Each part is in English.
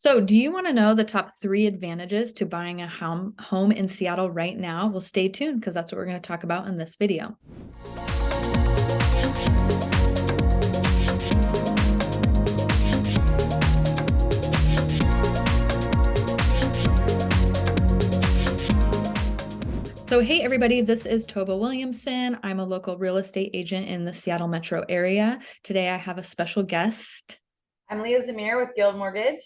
So, do you want to know the top 3 advantages to buying a home in Seattle right now? Well, stay tuned because that's what we're going to talk about in this video. So, hey, everybody, this is Tova Williamson. I'm a local real estate agent in the Seattle metro area. Today, I have a special guest. I'm Leah Zamir with Guild Mortgage.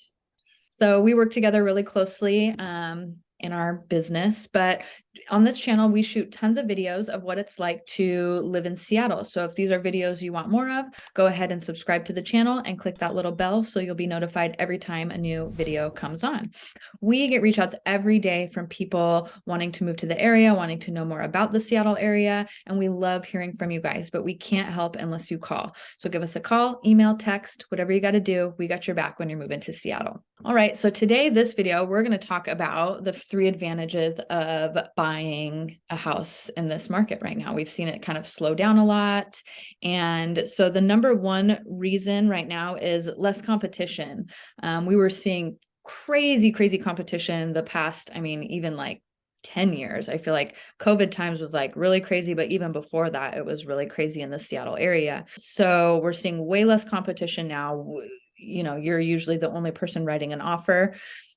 So we work together really closely in our business, but on this channel, we shoot tons of videos of what it's like to live in Seattle. So if these are videos you want more of, go ahead and subscribe to the channel and click that little bell so you'll be notified every time a new video comes on. We get reach outs every day from people wanting to move to the area, wanting to know more about the Seattle area, and we love hearing from you guys, but we can't help unless you call. So give us a call, email, text, whatever you got to do. We got your back when you're moving to Seattle. All right, so today, this video, we're going to talk about the 3 advantages of buying a house in this market right now. We've seen it kind of slow down a lot. And so the number one reason right now is less competition. We were seeing crazy competition the past, even like 10 years. I feel like COVID times was like really crazy, but even before that, it was really crazy in the Seattle area. So we're seeing way less competition now. You're usually the only person writing an offer.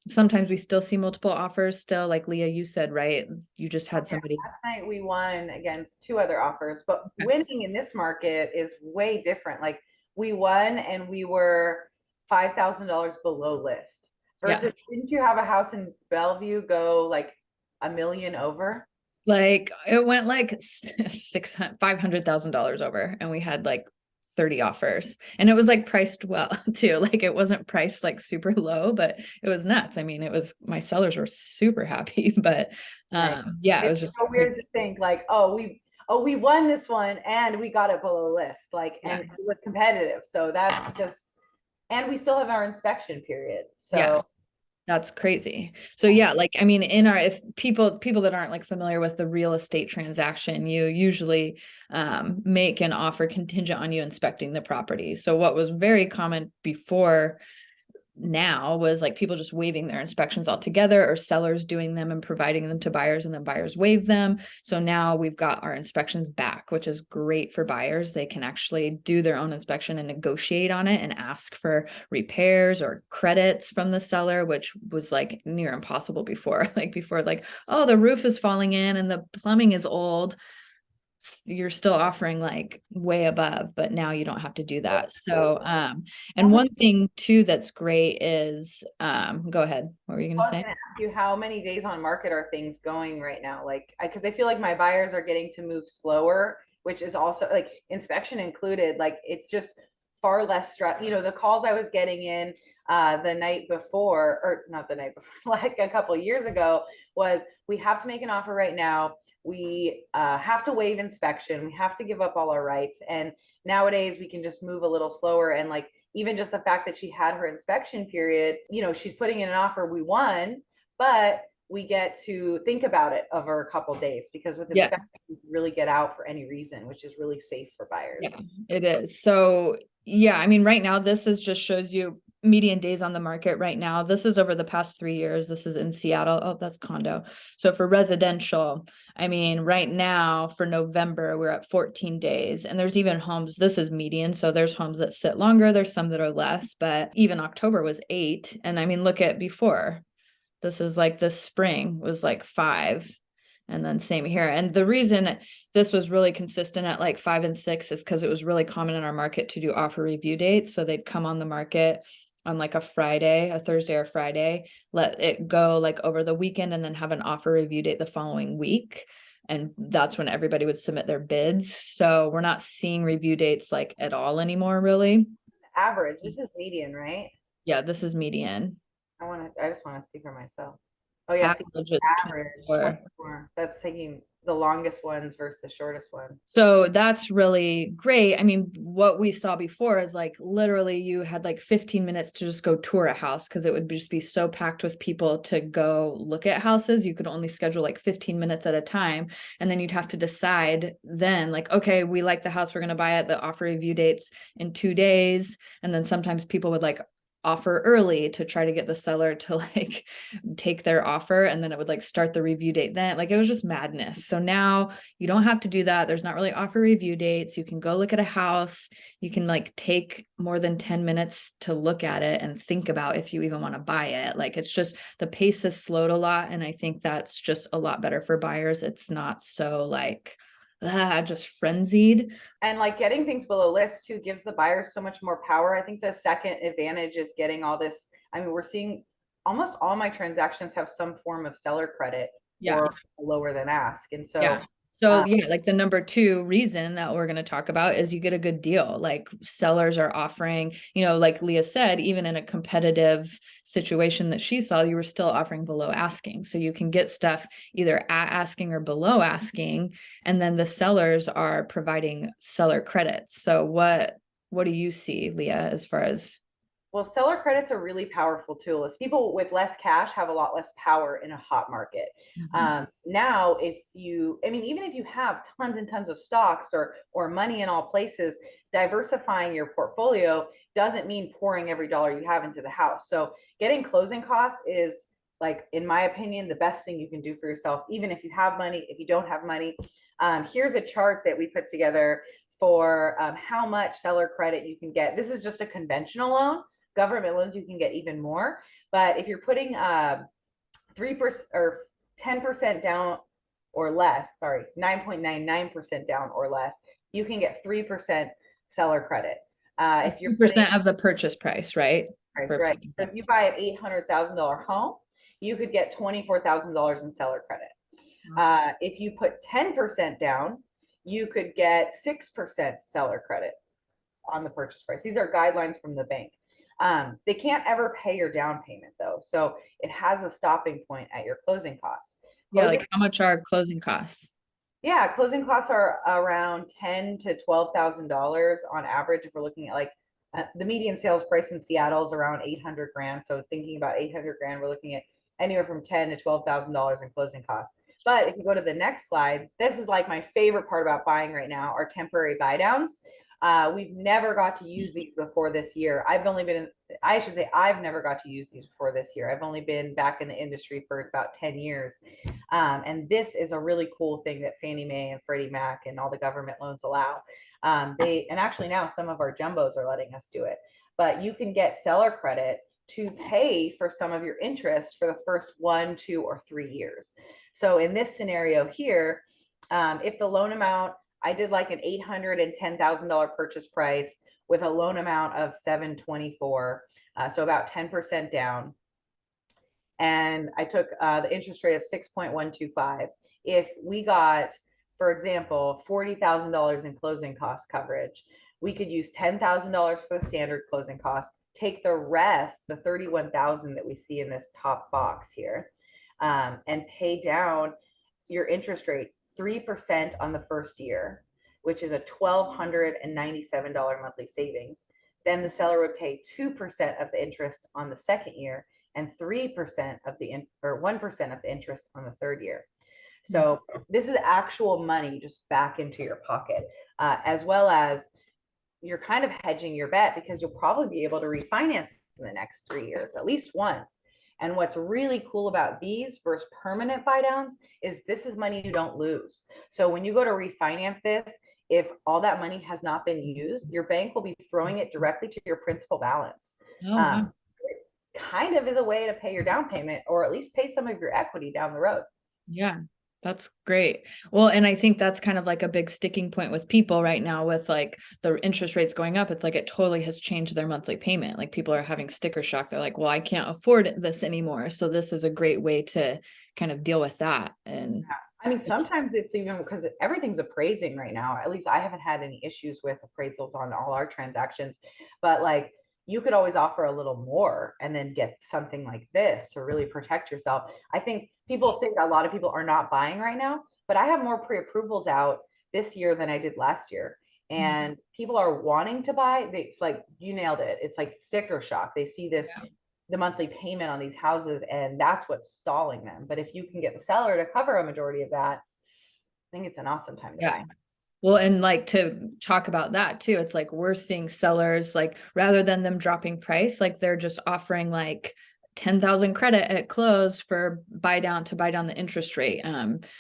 Sometimes we still see multiple offers still, like Leah, you said, right? You just had somebody. Last night we won against 2 other offers, but winning in this market is way different. Like we won and we were $5,000 below list versus didn't you have a house in Bellevue go like $1 million over? Like it went like $500,000 over, and we had like 30 offers, and it was like priced well too. Like it wasn't priced like super low, but it was nuts. It was, my sellers were super happy, but Right. yeah, it was It's just so weird to think like, we won this one and we got it below list. Like, yeah. and it was competitive. So that's just, and we still have our inspection period. Yeah. So That's crazy. So yeah, like in our, if people that aren't like familiar with the real estate transaction, you usually make an offer contingent on you inspecting the property. So what was very common before now was like people just waiving their inspections altogether, or sellers doing them and providing them to buyers, and then buyers waive them. So now we've got our inspections back, which is great for buyers. They can actually do their own inspection and negotiate on it and ask for repairs or credits from the seller, which was like near impossible before. Like, oh, the roof is falling in and the plumbing is old, you're still offering like way above, but now you don't have to do that. So and one thing too that's great is go ahead, what were you going I to was say? gonna ask you, how many days on market are things going right now? Like, because I feel like my buyers are getting to move slower, which is also like inspection included. Like, it's just far less stress. The calls I was getting in the night before, or not the night before, like a couple of years ago, was we have to make an offer right now. We have to waive inspection. We have to give up all our rights. And nowadays we can just move a little slower. And like, even just the fact that she had her inspection period, she's putting in an offer, we won, but we get to think about it over a couple days, because with Yeah. inspection, you can really get out for any reason, which is really safe for buyers. Yeah, it is. So yeah, right now this is just shows you median days on the market right now. This is over the past 3 years. This is in Seattle. Oh, that's condo. So for residential, right now for November, we're at 14 days, and there's even homes, this is median. So there's homes that sit longer. There's some that are less, but even October was 8. And look at before, this is like this spring was like 5. And then same here. And the reason this was really consistent at like 5 and 6 is because it was really common in our market to do offer review dates. So they'd come on the market on like a Friday, a Thursday or Friday, let it go like over the weekend, and then have an offer review date the following week. And that's when everybody would submit their bids. So we're not seeing review dates like at all anymore, really. Average. This is median, right? Yeah, this is median. I just want to see for myself. Oh yeah, see, Average is average 24. 24. That's taking the longest ones versus the shortest one. So that's really great. What we saw before is like literally you had like 15 minutes to just go tour a house, because it would just be so packed with people to go look at houses. You could only schedule like 15 minutes at a time. And then you'd have to decide then, like, okay, we like the house, we're going to buy it. The offer review dates in 2 days. And then sometimes people would like offer early to try to get the seller to like take their offer, and then it would like start the review date then. Like it was just madness. So now you don't have to do that. There's not really offer review dates. You can go look at a house. You can like take more than 10 minutes to look at it and think about if you even want to buy it. Like it's just the pace has slowed a lot, and I think that's just a lot better for buyers. It's not so like just frenzied. And like getting things below list too gives the buyers so much more power. I think the second advantage is getting all this. I mean, we're seeing almost all my transactions have some form of seller credit Yeah. or lower than ask. And so, Yeah. So uh, yeah, like the number two reason that we're going to talk about is you get a good deal. Like sellers are offering, like Leah said, even in a competitive situation that she saw, you were still offering below asking. So you can get stuff either at asking or below asking, and then the sellers are providing seller credits. So what do you see, Leah, as far as? well, seller credits are really powerful tool. As people with less cash have a lot less power in a hot market. Mhm. Now, I mean, even if you have tons and tons of stocks or money in all places, diversifying your portfolio doesn't mean pouring every dollar you have into the house. So getting closing costs is, like, in my opinion, the best thing you can do for yourself, even if you have money, if you don't have money. Here's a chart that we put together for how much seller credit you can get. This is just a conventional loan. Government loans you can get even more, but if you're putting 3% or 10% down or less, sorry, 9.99% down or less, you can get 3% seller credit. If you're putting 2% of the purchase price, right? price, For right, people. so if you buy an $800,000 home, you could get $24,000 in seller credit. If you put 10% down, you could get 6% seller credit on the purchase price. These are guidelines from the bank. They can't ever pay your down payment though. So it has a stopping point at your closing costs. Yeah, Closing, like how much are closing costs? yeah, closing costs are around $10,000 to $12,000 on average. If we're looking at like the median sales price in Seattle is around 800 grand. So thinking about 800 grand, we're looking at anywhere from $10,000 to $12,000 in closing costs. But if you go to the next slide, this is like my favorite part about buying right now, are temporary buy downs. We've never got to use these before this year. I should say I've never got to use these before this year. I've only been back in the industry for about 10 years. And this is a really cool thing that Fannie Mae and Freddie Mac and all the government loans allow. And actually now some of our jumbos are letting us do it, but you can get seller credit to pay for some of your interest for the first 1, 2, or 3 years. So in this scenario here, if the loan amount, I did like an $810,000 purchase price with a loan amount of 724, so about 10% down. And I took the interest rate of 6.125. If we got, for example, $40,000 in closing cost coverage, we could use $10,000 for the standard closing cost, take the rest, the 31,000 that we see in this top box here, and pay down your interest rate 3% on the first year, which is a $1,297 monthly savings. Then the seller would pay 2% of the interest on the second year and 3% of the or 1% of the interest on the third year. So this is actual money just back into your pocket, as well as you're kind of hedging your bet because you'll probably be able to refinance in the next 3 years, at least once. And what's really cool about these versus permanent buy downs is this is money you don't lose. So when you go to refinance this, if all that money has not been used, your bank will be throwing it directly to your principal balance. Oh, wow. Kind of is a way to pay your down payment or at least pay some of your equity down the road. Yeah, that's great. Well, and I think that's kind of like a big sticking point with people right now with like the interest rates going up. It's like it totally has changed their monthly payment. Like people are having sticker shock. They're like, well, I can't afford this anymore. So this is a great way to kind of deal with that. And I mean, sometimes it's even because everything's appraising right now. At least I haven't had any issues with appraisals on all our transactions, but like you could always offer a little more and then get something like this to really protect yourself. I think people think a lot of people are not buying right now, but I have more pre-approvals out this year than I did last year. And people are wanting to buy. It's like you nailed it. It's like sticker shock. They see this, the monthly payment on these houses, and that's what's stalling them. But if you can get the seller to cover a majority of that, I think it's an awesome time to buy. Well, and like to talk about that too, it's like we're seeing sellers like rather than them dropping price, like they're just offering like 10,000 credit at close for buy down to buy down the interest rate.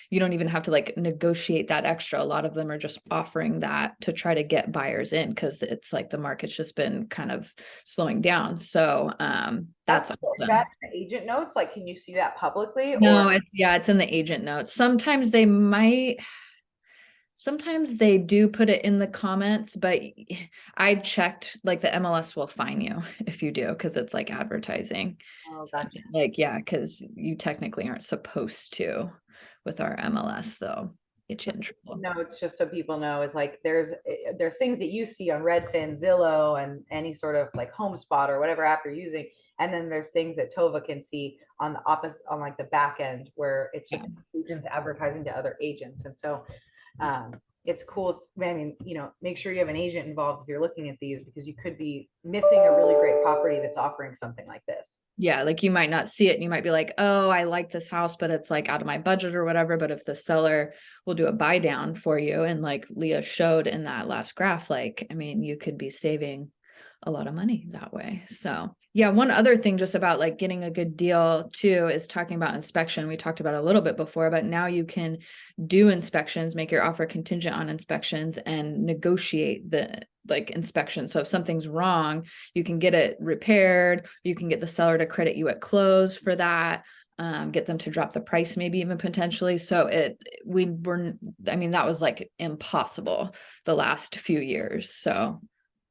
You don't even have to like negotiate that extra. A lot of them are just offering that to try to get buyers in because it's like the market's just been kind of slowing down. So that's Cool. Is that awesome. in the agent notes? Like, can you see that publicly No, or? it's yeah, it's in the agent notes. Sometimes they do put it in the comments, but I checked like the MLS will fine you if you do because it's like advertising. Oh, gotcha. Like, yeah, because you technically aren't supposed to with our MLS, though. Get you in trouble. No, it's just so people know is like there's things that you see on Redfin, Zillow, and any sort of like HomeSpot or whatever app you're using, and then there's things that Tova can see on the opposite on like the back end where it's Yeah. just agents advertising to other agents, and so um, it's cool. I mean, make sure you have an agent involved if you're looking at these because you could be missing a really great property that's offering something like this. Yeah, like you might not see it and you might be like, oh, I like this house, but it's like out of my budget or whatever. But if the seller will do a buy down for you, and like Leah showed in that last graph, like, I mean, you could be saving a lot of money that way. So, yeah, one other thing just about like getting a good deal too is talking about inspection. We talked about it a little bit before, but now you can do inspections, make your offer contingent on inspections and negotiate the like inspection. So if something's wrong, you can get it repaired. You can get the seller to credit you at close for that. Get them to drop the price, maybe even potentially. So I mean, that was like impossible the last few years. So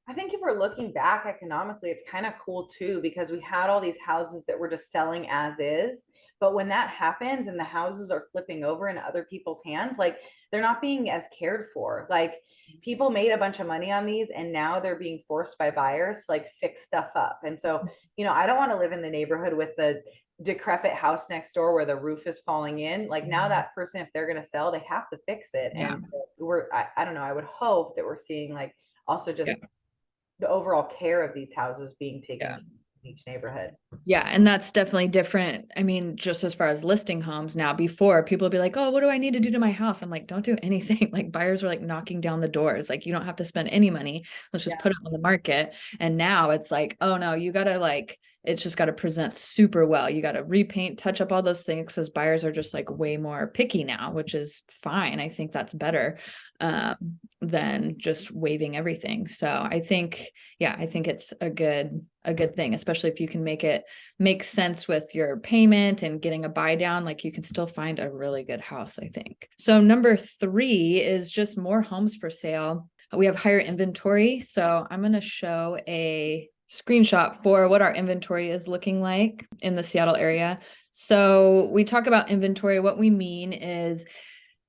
I think if we're looking back economically, it's kind of cool too, because we had all these houses that were just selling as is. But when that happens and the houses are flipping over in other people's hands, like they're not being as cared for. Like people made a bunch of money on these and now they're being forced by buyers to like fix stuff up. And so, I don't want to live in the neighborhood with the decrepit house next door where the roof is falling in. Like now that person, if they're going to sell, they have to fix it. yeah, And I don't know, I would hope that we're seeing like also just yeah, the overall care of these houses being taken yeah. in each neighborhood. Yeah, and that's definitely different. I mean, just as far as listing homes now, before people would be like, oh, what do I need to do to my house? I'm like, don't do anything. Like buyers are like knocking down the doors. Like you don't have to spend any money. Let's just Yeah. put it on the market. And now it's like, oh no, you gotta like, it's just got to present super well. You got to repaint, touch up all those things because buyers are just like way more picky now, which is fine. I think that's better than just waiving everything. So I think, yeah, I think it's a good thing, especially if you can make it make sense with your payment and getting a buy down. Like you can still find a really good house, I think. So number 3 is just more homes for sale. We have higher inventory. So I'm going to show a screenshot for what our inventory is looking like in the Seattle area. So we talk about inventory. What we mean is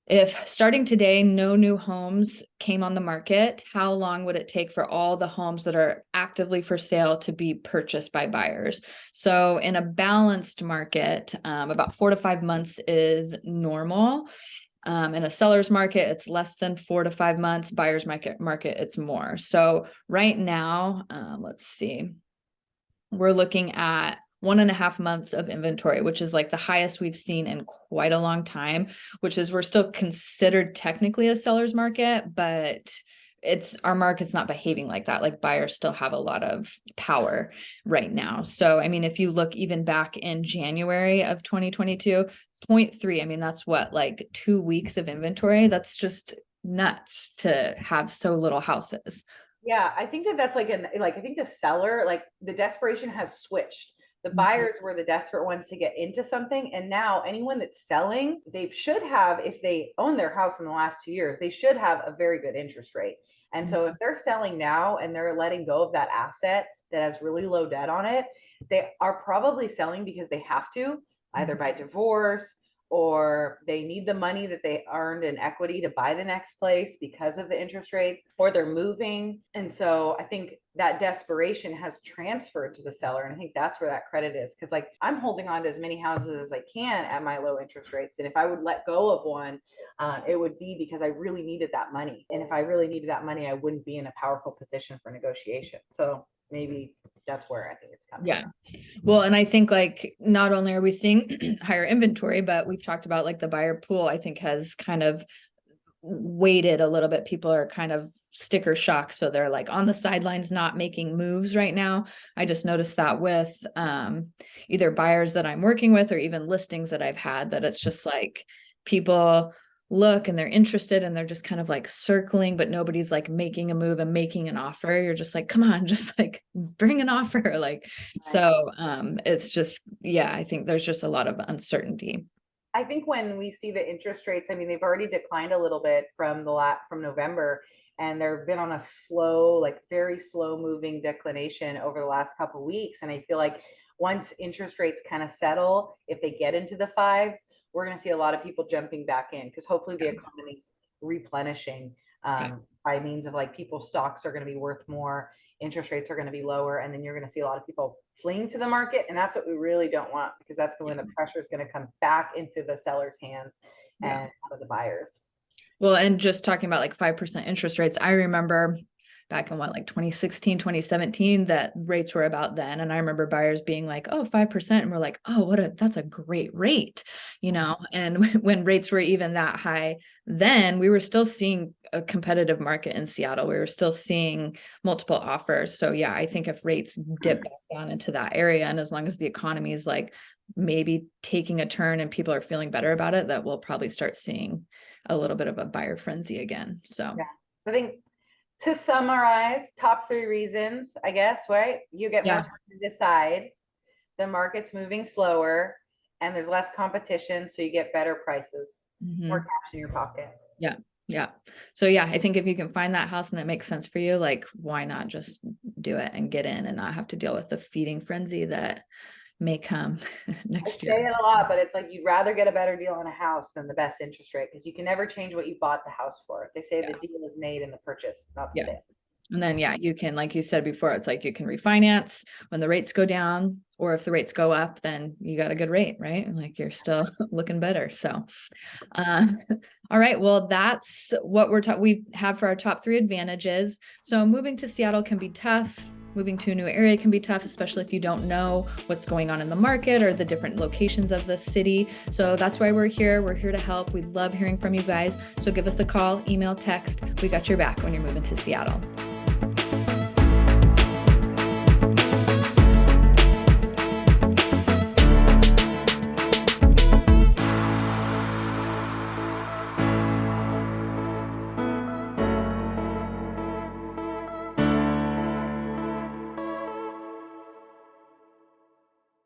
if starting today, no new homes came on the market, how long would it take for all the homes that are actively for sale to be purchased by buyers? So in a balanced market, about 4 to 5 months is normal. In a seller's market, it's less than 4 to 5 months. Buyer's market, it's more. So right now, let's see, we're looking at 1.5 months of inventory, which is like the highest we've seen in quite a long time, which is we're still considered technically a seller's market, but our market's not behaving like that. Like buyers still have a lot of power right now. So, I mean, if you look even back in January of 2022, 0.3, I mean, that's what, like 2 weeks of inventory. That's just nuts to have so little houses. Yeah, I think that that's like I think the seller, like the desperation has switched. The Mhm. buyers were the desperate ones to get into something, and now anyone that's selling, they should have, if they own their house in the last 2 years, they should have a very good interest rate. And so if they're selling now and they're letting go of that asset that has really low debt on it, they are probably selling because they have to, either by divorce or they need the money that they earned in equity to buy the next place because of the interest rates, or they're moving. And so I think that desperation has transferred to the seller. And I think that's where that credit is. Cause like I'm holding on to as many houses as I can at my low interest rates. And if I would let go of one, it would be because I really needed that money. And if I really needed that money, I wouldn't be in a powerful position for negotiation. So maybe that's where I think it's coming Yeah. from. Well, and I think like not only are we seeing higher inventory, but we've talked about like the buyer pool, I think has kind of weighted a little bit. People are kind of sticker shock. So they're like on the sidelines, not making moves right now. I just noticed that with either buyers that I'm working with or even listings that I've had, that it's just like people look and they're interested and they're just kind of like circling, but nobody's like making a move and making an offer. You're just like, come on, just like bring an offer. Like, so it's just, yeah, I think there's just a lot of uncertainty. I think when we see the interest rates, I mean, they've already declined a little bit from from November, and they've been on a slow, like very slow moving declination over the last couple of weeks. And I feel like once interest rates kind of settle, if they get into the fives, we're going to see a lot of people jumping back in, because hopefully the economy's replenishing by means of like people's stocks are going to be worth more, interest rates are going to be lower, and then you're going to see a lot of people fleeing to the market. And that's what we really don't want, because that's when the pressure is going to come back into the seller's hands and out of the buyers. Well, and just talking about like 5% interest rates, I remember back in like 2016, 2017, that rates were about then. And I remember buyers being like, oh, 5%. And we're like, oh, that's a great rate, and when rates were even that high, then we were still seeing a competitive market in Seattle. We were still seeing multiple offers. So yeah, I think if rates dip back down into that area, and as long as the economy is like maybe taking a turn and people are feeling better about it, that we'll probably start seeing a little bit of a buyer frenzy again. So yeah, I think to summarize, top 3 reasons, I guess, right? You get more time to decide, the market's moving slower, and there's less competition, so you get better prices, more cash in your pocket. Yeah. Yeah. So yeah, I think if you can find that house and it makes sense for you, like why not just do it and get in and not have to deal with the feeding frenzy that may come next year. I say it a lot, but it's like you'd rather get a better deal on a house than the best interest rate, because you can never change what you bought the house for. They say the deal is made in the purchase, not the sale. And then, you can, like you said before, it's like you can refinance when the rates go down, or if the rates go up, then you got a good rate, right? Like you're still looking better. So, all right. Well, that's what we have for our top 3 advantages. So moving to Seattle can be tough. Moving to a new area can be tough, especially if you don't know what's going on in the market or the different locations of the city. So that's why we're here. We're here to help. We love hearing from you guys. So give us a call, email, text. We got your back when you're moving to Seattle.